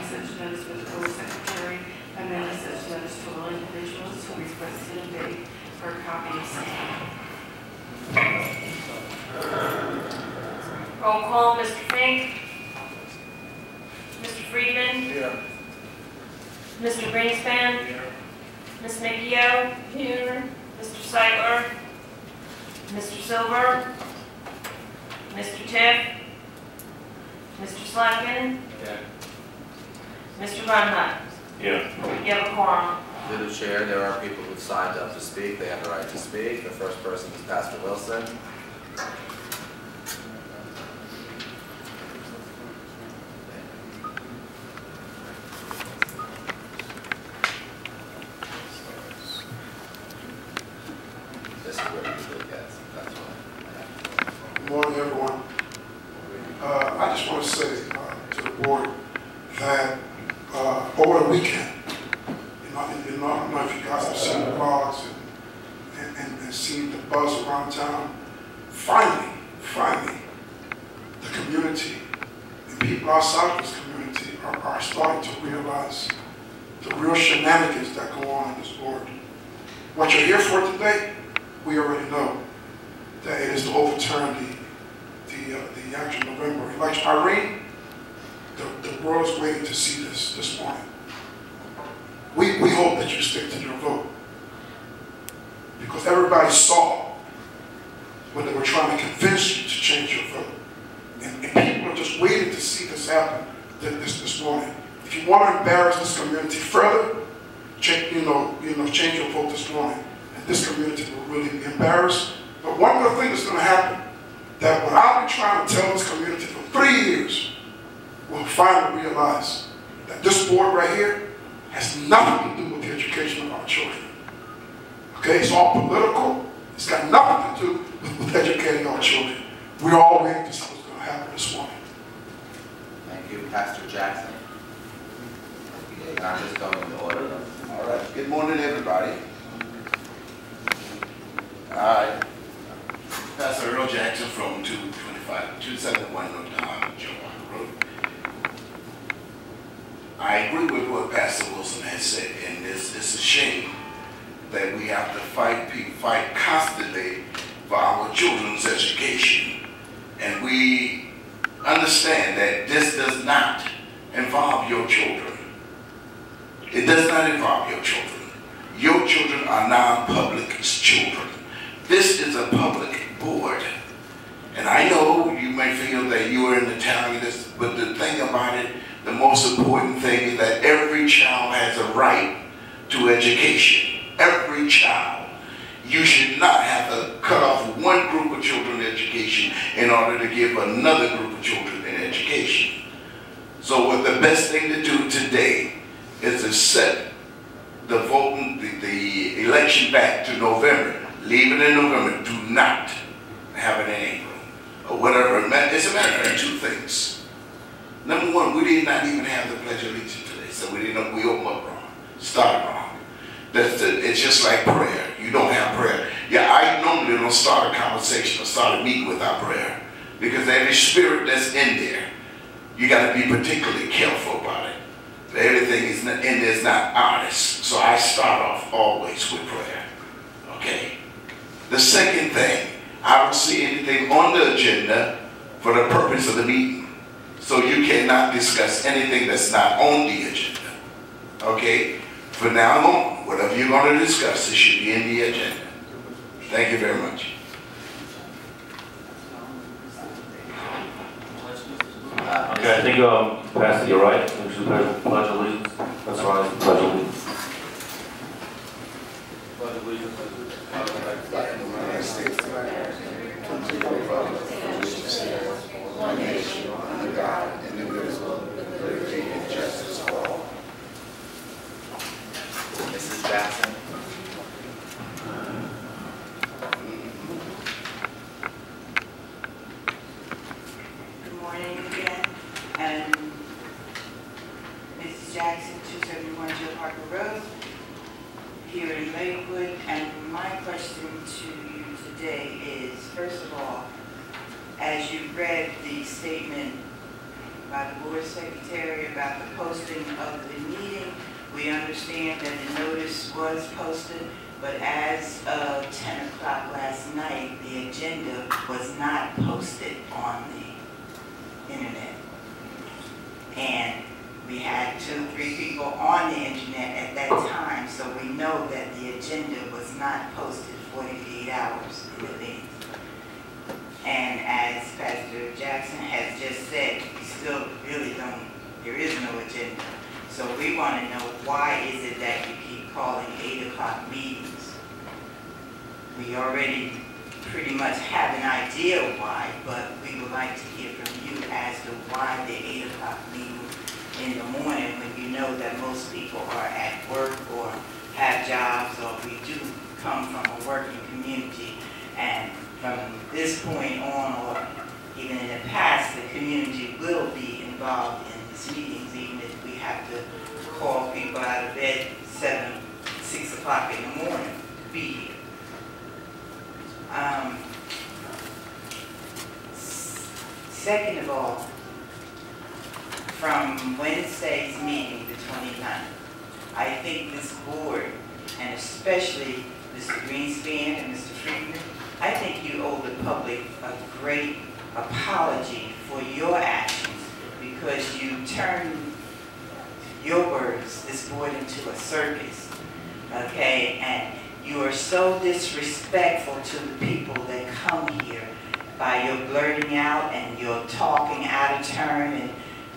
such notice with the board secretary, amending such notice to all individuals who requested and paid for a copy of such. Roll call, Mr. Fink. Mr. Friedman. Here. Mr. Greenspan. Here. Ms. Nickio. Here. Mr. Seitler. Mr. Silver. Mr. Tiff. Mr. Slatkin. Yeah. Mr. Runhut. Yeah. You have a quorum. Through the chair, there are people who've signed up to speak. They have the right to speak. The first person is Pastor Wilson. This is where you usually get. That's why. Good morning, everyone. I just want to say to the board that over the weekend, I don't know if you guys have seen the blogs and seen the buzz around town. Finally, the community and people outside this community are starting to realize the real shenanigans that go on in this board. What you're here for today, we already know that it is to overturn the actual November election. Irene, the world is waiting to see this morning. We hope that you stick to your vote, because everybody saw when they were trying to convince you to change your vote, and people are just waiting to see this happen this morning. If you want to embarrass this community further, change your vote this morning, and this community will really be embarrassed. But one other thing that's going to happen, that what I've been trying to tell this community for 3 years, will finally realize that this board right here has nothing to do with the education of our children. Okay, it's all political. It's got nothing to do with educating our children. We're all waiting to see what's going to happen this morning. Thank you, Pastor Jackson. And I'm just going in order. All right. Good morning, everybody. Hi. Pastor Earl Jackson from 271 North John Road. I agree with what Pastor Wilson has said, and it's a shame that we have to fight constantly for our children's education. And we understand that this does not involve your children. It does not involve your children. Your children are non-public children. This is a public board. And I know you may feel that you are in the town, but the thing about it, the most important thing is that every child has a right to education. Every child. You should not have to cut off one group of children education in order to give another group of children an education. So what the best thing to do today is to set the voting, the election back to November. Leave it in November. Do not have it in April or whatever. It's a matter of two things. Number one, we did not even have the Pledge of Allegiance today, so we opened up wrong, started wrong. It's just like prayer. You don't have prayer. Yeah, I normally don't start a conversation or start a meeting without prayer, because every spirit that's in there, you got to be particularly careful about it. Everything is in there is not honest, so I start off always with prayer. Okay. The second thing, I don't see anything on the agenda for the purpose of the meeting. So you cannot discuss anything that's not on the agenda. Okay? From now on, whatever you're going to discuss, it should be in the agenda. Thank you very much. Okay, I think, Pastor, you're right. We should pledge allegiance. That's right, pledge allegiance. Pledge allegiance to the United States of America, to the republic for which it stands, one nation, under God, indivisible, with liberty and justice for all. Mrs. Jackson. Good morning again. And Mrs. Jackson, 271 Joe Parker Road, here in Lakewood. And my question to you today is, first of all, as you read the statement by the board secretary about the posting of the meeting. We understand that the notice was posted, but as of 10 o'clock last night, the agenda was not posted on the internet. And we had 2 or 3 people on the internet at that time, so we know that the agenda was not posted 48 hours in advance. And as Pastor Jackson has just said, we still really don't, there is no agenda. So we want to know, why is it that you keep calling 8 o'clock meetings? We already pretty much have an idea why, but we would like to hear from you as to why the 8 o'clock meeting in the morning, when you know that most people are at work or have jobs, or we do come from a working community. And from this point on, or even in the past, the community will be involved in these meetings, even if we have to call people out of bed 6 o'clock in the morning to be here. Second of all, from Wednesday's meeting, the 29th, I think this board, and especially Mr. Greenspan and Mr. Friedman, I think you owe the public a great apology for your actions, because you turned your words, this board, into a circus, okay? And you are so disrespectful to the people that come here by your blurting out and your talking out of turn and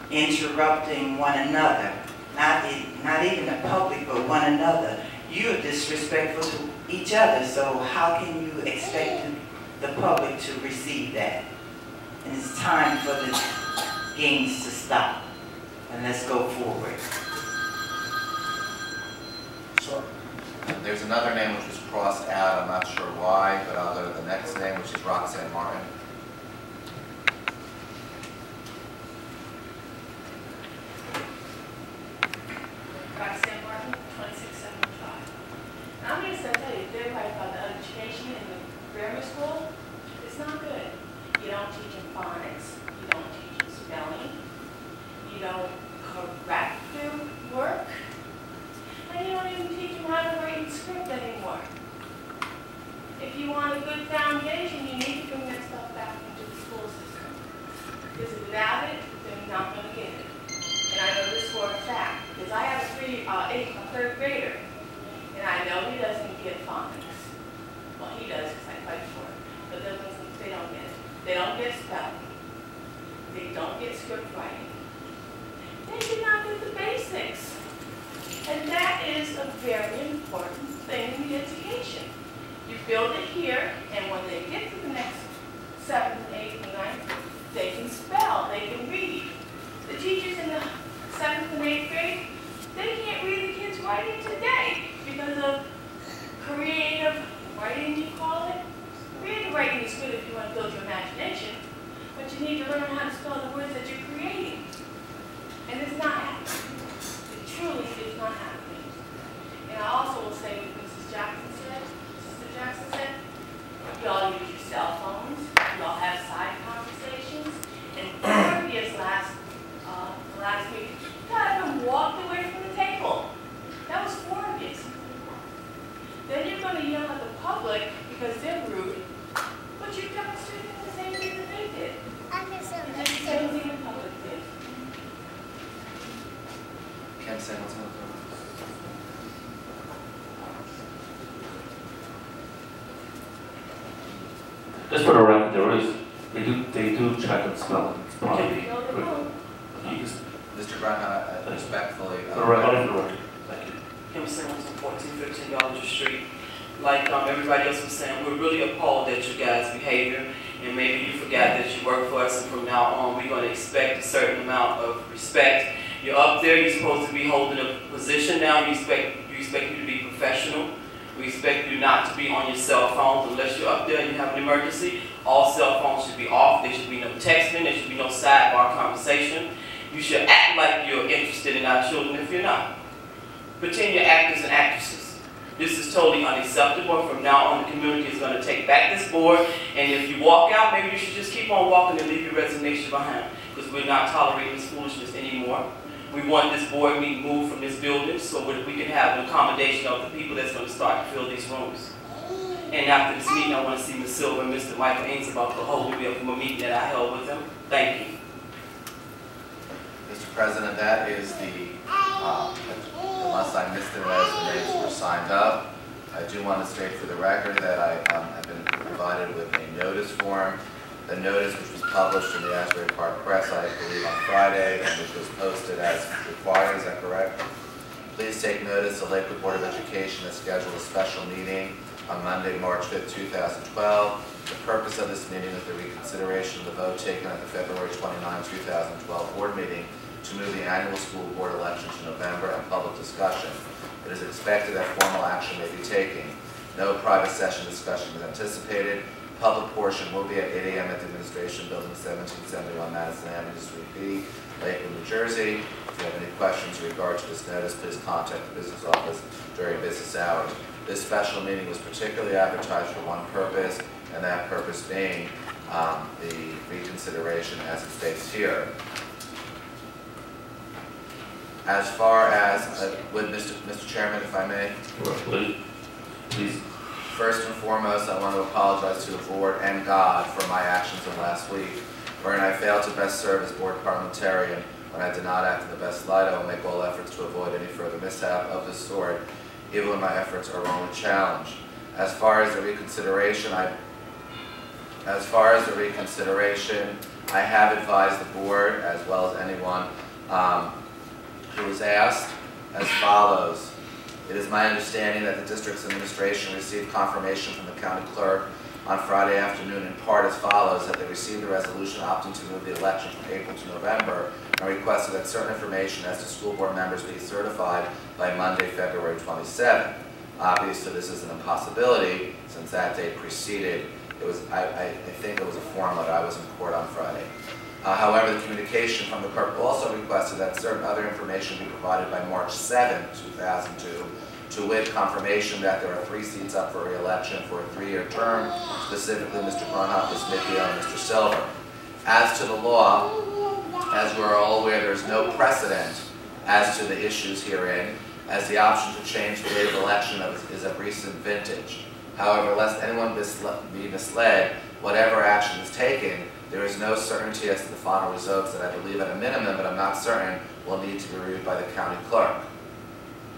interrupting one another. Not even the public, but one another. You are disrespectful to each other, so how can you expect the public to receive that? And it's time for the games to stop, and let's go forward. Sure. There's another name which was crossed out, I'm not sure why, but I'll go to the next name, which is Roxanne Martin. Roxanne Martin, 2675. I'm just going to tell you, they're right about the education in the grammar school. It's not good. You don't teach them phonics. You don't teach them spelling. You don't correct their work. And you don't even teach them how to write script anymore. If you want a good foundation, you need to bring that stuff back into the school system. Because without it, they're not going to get it. And I know this for a fact, because I have a 3rd grader, and I know he doesn't get phonics. Well, he does because I fight for it, but they don't get it. They don't get spelling. They don't get script writing. They do not get the basics. And that is a very important thing in the education. You build it here, and when they get to the next 7th, 8th, and 9th, they can spell, they can read. The teachers in the 7th and 8th grade, they can't read the kids' writing today because of creative writing, you call it. Creative writing is good if you want to build your imagination, but you need to learn how to spell the words that you're creating. And it's not happening. It truly is not happening. And I also will say what Mrs. Jackson said, Sister Jackson said, y'all use your cell phones, y'all have side conversations, and previous last week, God, even walked away from the table. That was 4 of you. Then you're going to yell at the public because they're rude, but you're demonstrating the same thing that they did. And the same thing the public did. Kim, say what's going on? Just for the record, there is, they do check and spell. It's probably No, they won't. Mr. Brown, respectfully. For the record, thank you. Kim Simmons on 1415 Dollar Street. Like everybody else was saying, we're really appalled at you guys' behavior, and maybe you forgot that you work for us, and from now on we're going to expect a certain amount of respect. You're up there, you're supposed to be holding a position now, we expect you to be professional. We expect you not to be on your cell phones unless you're up there and you have an emergency. All cell phones should be off, there should be no texting, there should be no sidebar conversation. You should act like you're interested in our children if you're not. Pretend you're actors and actresses. This is totally unacceptable. From now on, the community is going to take back this board, and if you walk out, maybe you should just keep on walking and leave your resignation behind. because we're not tolerating this foolishness anymore. We want this board meeting moved from this building so that we can have an accommodation of the people that's going to start to fill these rooms. And after this meeting, I want to see Ms. Silver and Mr. Michael Ains about the whole from a meeting that I held with them. Thank you. Mr. President, that is unless I missed it as the names were signed up, I do want to state for the record that I have been provided with a notice form. The notice which was published in the Asbury Park Press, I believe, on Friday, and which was posted as required. Is that correct? Please take notice the Lakewood Board of Education has scheduled a special meeting on Monday, March 5th, 2012. The purpose of this meeting is the reconsideration of the vote taken at the February 29, 2012 board meeting to move the annual school board election to November and public discussion. It is expected that formal action may be taken. No private session discussion is anticipated. Public portion will be at 8 a.m. at the Administration Building, 1771 Madison Avenue, Suite B, Lakewood, New Jersey. If you have any questions in regard to this notice, please contact the business office during business hours. This special meeting was particularly advertised for one purpose, and that purpose being the reconsideration as it states here. As far as, with Mr. Chairman, if I may? Please. First and foremost, I want to apologize to the board and God for my actions of last week, wherein I failed to best serve as board parliamentarian. When I did not act in the best light, I will make all efforts to avoid any further mishap of this sort, even when my efforts are wrongly challenged. As far as the reconsideration, I have advised the board, as well as anyone who was asked, as follows. It is my understanding that the district's administration received confirmation from the county clerk on Friday afternoon in part as follows, that they received a resolution opting to move the election from April to November and requested that certain information as to school board members be certified by Monday, February 27th. Obviously, this is an impossibility since that date preceded. It was, I think it was a form that I was in court on Friday. However, the communication from the clerk also requested that certain other information be provided by March 7, 2002, to wit confirmation that there are 3 seats up for re-election for a 3-year term, specifically Mr. Brunhoff, Ms. Micchio, and Mr. Silver. As to the law, as we are all aware, there is no precedent as to the issues herein, as the option to change the date of election is of recent vintage. However, lest anyone be misled, whatever action is taken, there is no certainty as to the final results that I believe at a minimum, but I'm not certain, will need to be reviewed by the county clerk.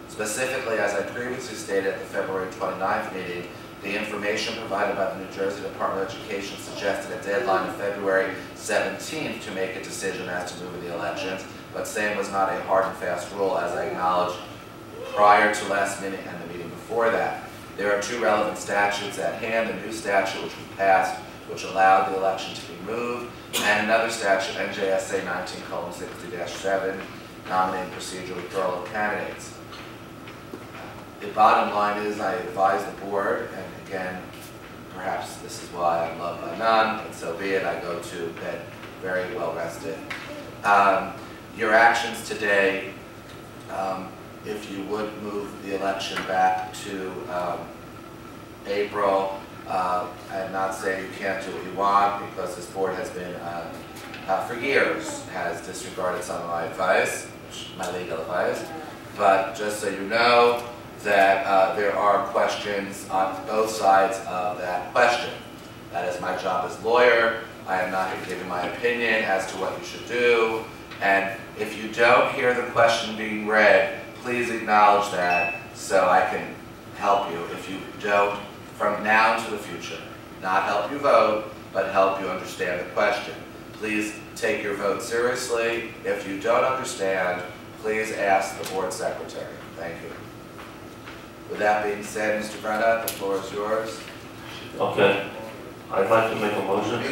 Specifically, as I previously stated at the February 29th meeting, the information provided by the New Jersey Department of Education suggested a deadline of February 17th to make a decision as to moving the elections, but same was not a hard and fast rule, as I acknowledged prior to last meeting and the meeting before that. There are 2 relevant statutes at hand, a new statute which was passed, which allowed the election to be moved, and another statute, NJSA 19:60-7, nominating procedure withdrawal of candidates. The bottom line is I advise the board, and again, perhaps this is why I'm loved by none, and so be it, I go to bed very well rested. Your actions today, if you would move the election back to April, I'm not saying you can't do what you want, because this board has been, for years, has disregarded some of my advice, my legal advice, but just so you know that there are questions on both sides of that question. That is my job as lawyer. I am not here to give you my opinion as to what you should do, and if you don't hear the question being read, please acknowledge that so I can help you. If you don't, from now to the future, not help you vote, but help you understand the question. Please take your vote seriously. If you don't understand, please ask the board secretary. Thank you. With that being said, Mr. Brenda, the floor is yours. Okay. I'd like to make a motion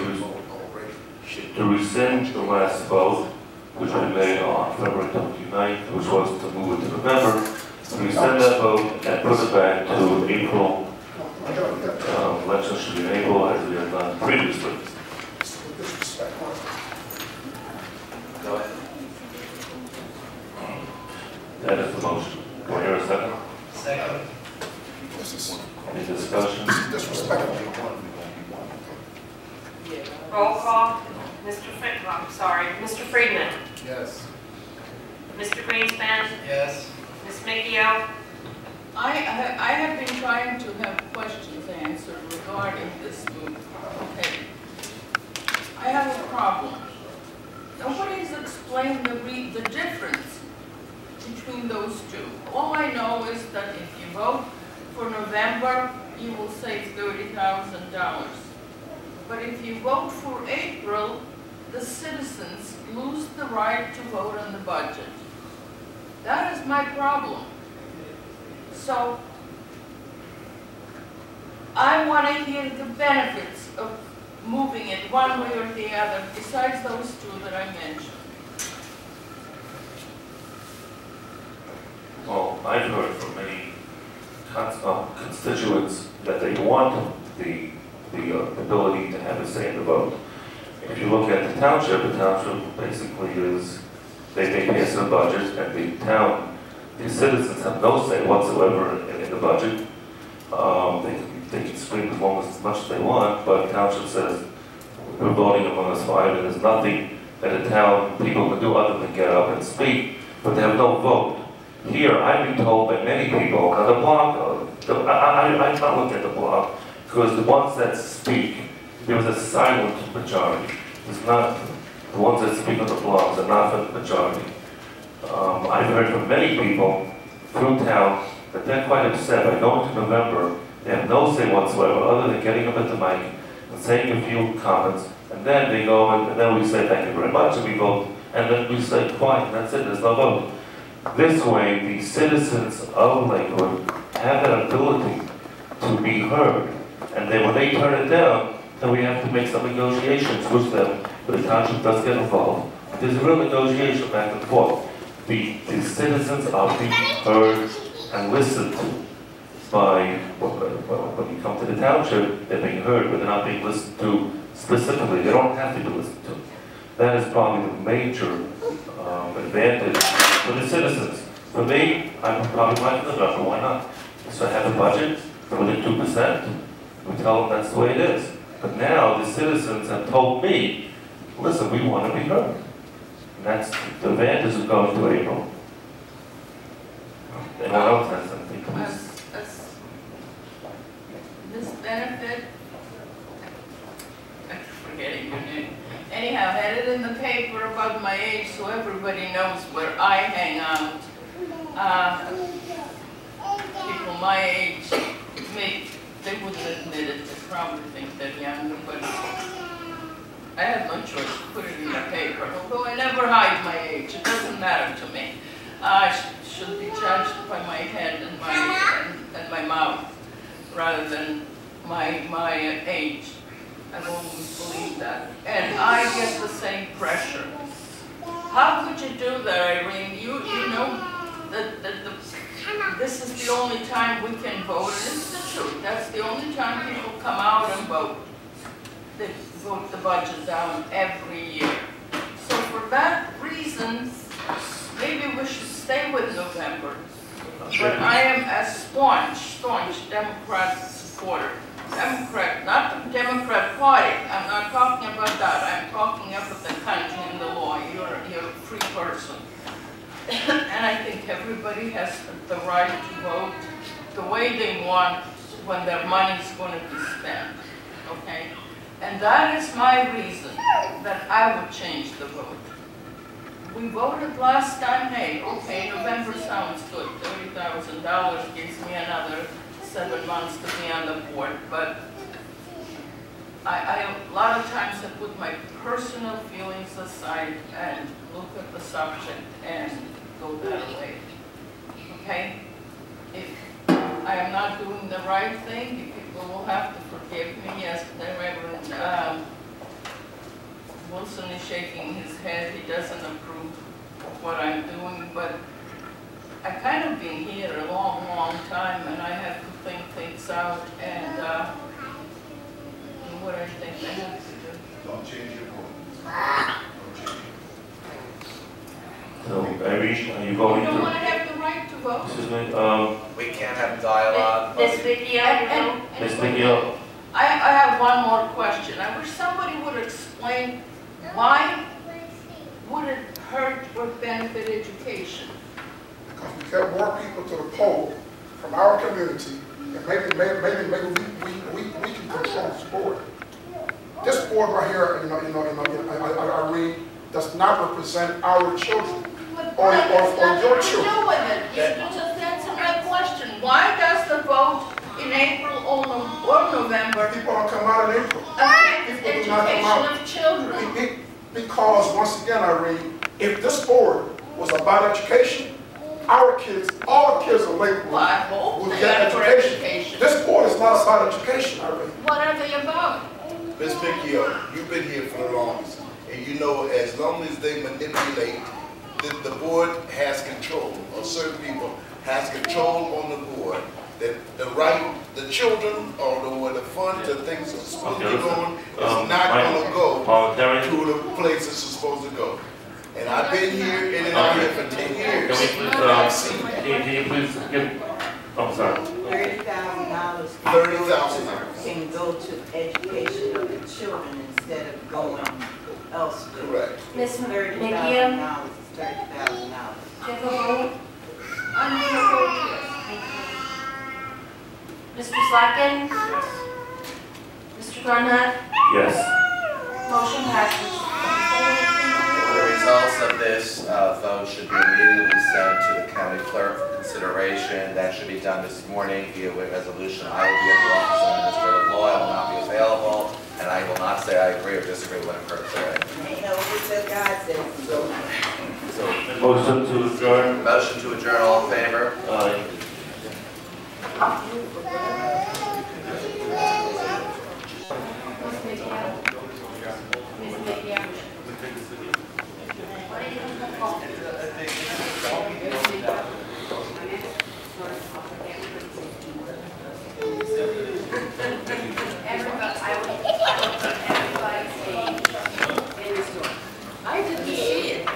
to rescind the last vote, which we made on February 29th, which was to move it to November. Rescind that vote and put it back to April. Election should be in April, as we have done previously. Go ahead. That is the motion. Do I hear a second? Second. Any discussion? Roll call. Mr. Friedman, Yes. Mr. Greenspan, Yes. Ms. Mickio, I have been trying to have questions answered regarding this move. Okay. I have a problem. Nobody's explained the difference between those two. All I know is that if you vote for November, you will save $30,000. But if you vote for April, the citizens lose the right to vote on the budget. That is my problem. So, I want to hear the benefits of moving it one way or the other, besides those two that I mentioned. Well, I've heard from many constituents that they want the ability to have a say in the vote. If you look at the township basically is, they pass a budget, and the citizens have no say whatsoever in the budget. They can scream as long as much as they want, but the township says, we're voting among us five, and there's nothing that the town people can do other than get up and speak, but they have no vote. Here, I've been told by many people on the blog, I'm not looking at the blog, because the ones that speak, there was a silent majority. It's not, the ones that speak on the blogs are not the majority. I've heard from many people through town that they're quite upset by going to November. They have no say whatsoever other than getting up at the mic and saying a few comments, and then they go and then we say thank you very much and we vote, and then we say quiet, and that's it, there's no vote. This way, the citizens of Lakewood have that ability to be heard, and then when they turn it down, then we have to make some negotiations with them, but the township does get involved. There's a real negotiation back and forth. The citizens are being heard and listened to by, when you come to the township, they're being heard, but they're not being listened to specifically. They don't have to be listened to. That is probably the major advantage for the citizens. For me, I'm probably like the November, why not? So I have a budget within 2%. We tell them that's the way it is. But now the citizens have told me, listen, we want to be heard. And that's the advantage of going to April. Anyone else has something, please? This benefit, I'm forgetting your name. Anyhow, I had it in the paper about my age so everybody knows where I hang out. People my age, they wouldn't admit it, they probably think they're younger, but I have no choice to put it in the paper. Although I never hide my age, it doesn't matter to me. I should be judged by my head and my mouth rather than my age. I've always believed that. And I get the same pressure. How could you do that, Irene? You know that this is the only time we can vote, and it's the truth. That's the only time people come out and vote. They vote the budget down every year. So for that reason, maybe we should stay with November. But I am a staunch Democrat supporter. Democrat, not the Democrat Party. I'm not talking about that. I'm talking about the country and the law. You're a free person. And I think everybody has the right to vote the way they want when their money is going to be spent. Okay? And that is my reason that I would change the vote. We voted last time, hey, okay, November sounds good. $30,000 gives me another 7 months to be on the board, but I a lot of times I put my personal feelings aside and look at the subject and go that way. Okay? If I am not doing the right thing, you people will have to forgive me. Yesterday, Reverend Wilson is shaking his head. He doesn't approve of what I'm doing, but I kind of been here a long time, and I have to think things out and do what I think I have to do. Don't change your vote. So, Irene, are you You voting don't want to to? have the right to vote. Excuse me, We can't have dialogue. Ms. Mickio, Ms. Mickio, I have one more question. I wish somebody would explain Why would it hurt or benefit education? Because we get more people to the poll from our community, and maybe we can control this board. This board right here, I read, does not represent our children or your children. You just answered my question. Why does the vote in April or November People don't come out in April. affect People do not come education out. of children? Because, once again, I read, if this board was about education, our kids, all the kids of Lakewood, Well, I hope would they get are for education. education. This board is not about education, I read. What are they about? Ms. McKeown, you've been here for the longest, and you know as long as they manipulate, the board has control, or certain people has control on the board, that the children, or where the funds or things are supposed to go on, is not going to go to the places it's supposed to go. And I've been here, in and out here for 10 years. Can you please give, I'm sorry. $30,000 $30,000 can go to education of the children instead of going elsewhere. Correct. Ms. $30,000 McGee, is $30,000. do you have a vote? I'm going to vote yes. Mr. Slacken? Mr. Grunhat? Yes. Motion passes. The results of this vote should be immediately sent to the county clerk for consideration. That should be done this morning via resolution. I will be at the Office of Administrative Law. I will not be available, and I will not say I agree or disagree with what occurred today. Ain't no what the God says. Motion to adjourn. Motion to adjourn, all in favor? Aye. Ms. McGee? I didn't see it.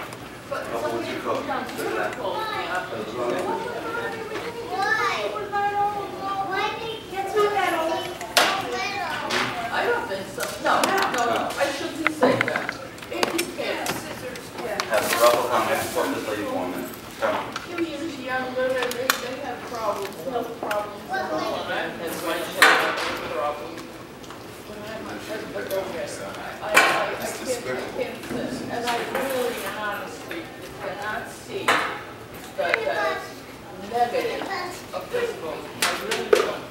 But somebody put down Twitter told me after. I don't think so. No, I shouldn't say that. If you can. Have a Russell come and support this lady for a minute. Come. Few years younger, they have problems, health problems, and all of that. That's why she has problems. But don't get I can't say, and I really and honestly cannot see that negative of this vote. I really don't.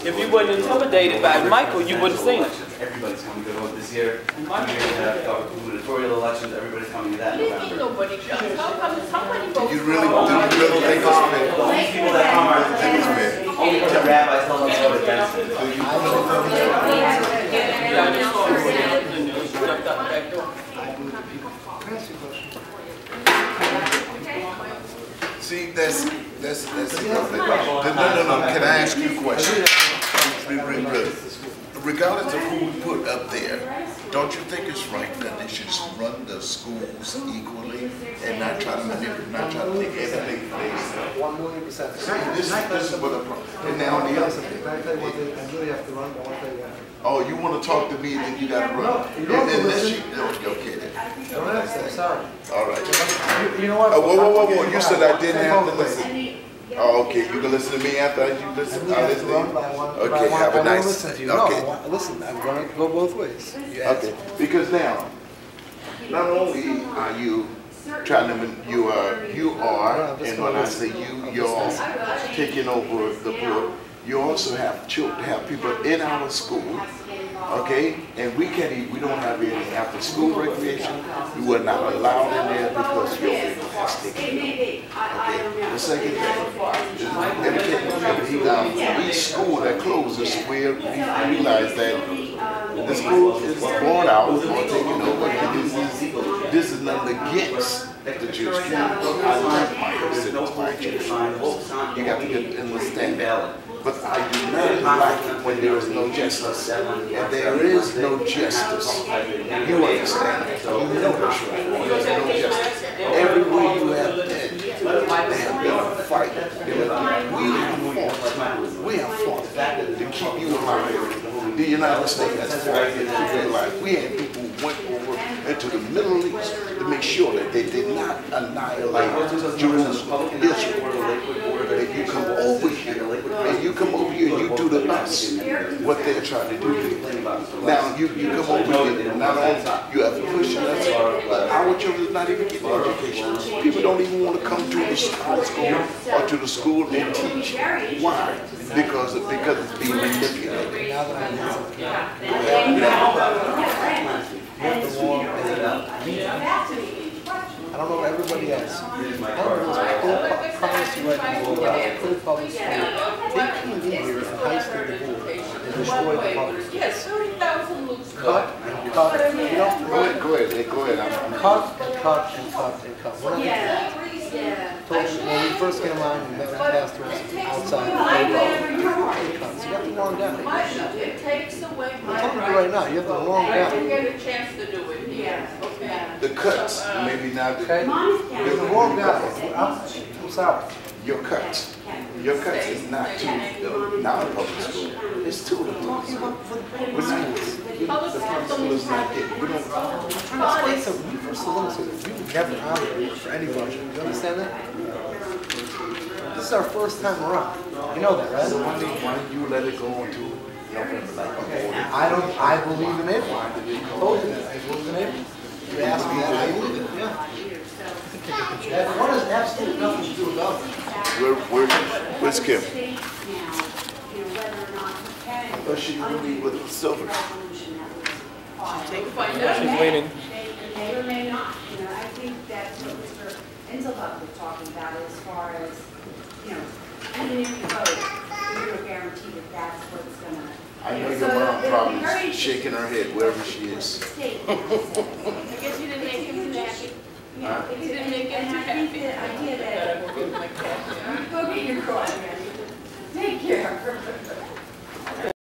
If you weren't intimidated by Michael, you wouldn't sing it. Everybody's coming to vote this year. We're going to have gubernatorial elections. Everybody's coming to that in Leave me, November. nobody comes. How come somebody votes? Do you really think it's fair? The only people that come are Think it's fair? only the rabbis tell us to vote against it. See, that's no. Can I ask you a question? Regardless of who we put up there, don't you think it's right that they should run the schools equally and not try to manipulate, not try to take everything place? 1,000,000%. See, this is what the problem. And now the other thing. I really have to run, but I'll tell you after. Oh, you want to talk to me, then you got to run. No, you don't have to Unless listen. you, okay then. Don't answer, sorry. All right. You know what? Whoa. You said I didn't have to listen. Oh, okay. You can listen to me after you listen. I listen to you. Okay, have a nice listen to day. you. No, Okay. listen, I'm going to go both ways. You Okay. Because now, not only are you trying to, you are, and when I say you're taking over the board, you also have children, have people in our school, okay? And we don't have any after school recreation. We were not allowed in there because your people has taken it. Okay. The second thing is everything, each school that closes, we realize that the school is born out or taken over. And this is nothing against the Jewish people. I like my citizens, my Jewish people. You got to understand that. But I do not like it when there is no justice. And there is no justice. You understand that. You know that's right. There's no justice. Everywhere you have been, they have been a fight. We have fought to keep you alive. The United States has fought for their life. We had people who went over into the Middle East to make sure that they did not annihilate Jerusalem, Israel. That you come over here, and you come over here and you do to us what they're trying to do to you. Now you come over here, not only you have to push us, our children are not even getting education. People don't even want to come to the school or to the school and teach. Why? Because it's being manipulated. Now that I'm I don't know what everybody has. I don't know what's policy right now about full public school. They came in here and heisted the board and destroyed the public school. Yes, 30,000 looks good. Cut and cut. You know, Go ahead. cut and cut and cut and cut. One of the told you when we first came on, we met with pastors outside. They cut. So you have the wrong guy. It takes away I'm my telling you right. right now, you have the wrong I guy. didn't get a chance to do it here. Okay. The cuts, maybe not Okay? You're the wrong guy. I'm sorry. your cuts. Your cuts is not to the non-public school. It's to the public school. Which schools? The public school is not getting. We don't. I'm trying to explain something. When you first solicited, we would never honor it for any budget. You understand that? This is our first time around. You know that, right? So why did you let it go into November like Okay. I believe in April. I told you that. I believe in April. You asked me that. I believe it. Yeah. That one has absolutely nothing to do with us. Where's Kim? Or she really with Silver? Take a find out. She's waiting. May or may not, I think that's what Mr. Engelbach was talking about as far as, even if you vote, there's no guarantee that that's what's gonna. I know your mom probably is shaking her head wherever she is. I guess you didn't make him too happy. Huh? You didn't make him And too I think happy. the idea that, Gotta go get my cat. go get your coin, man. Take care.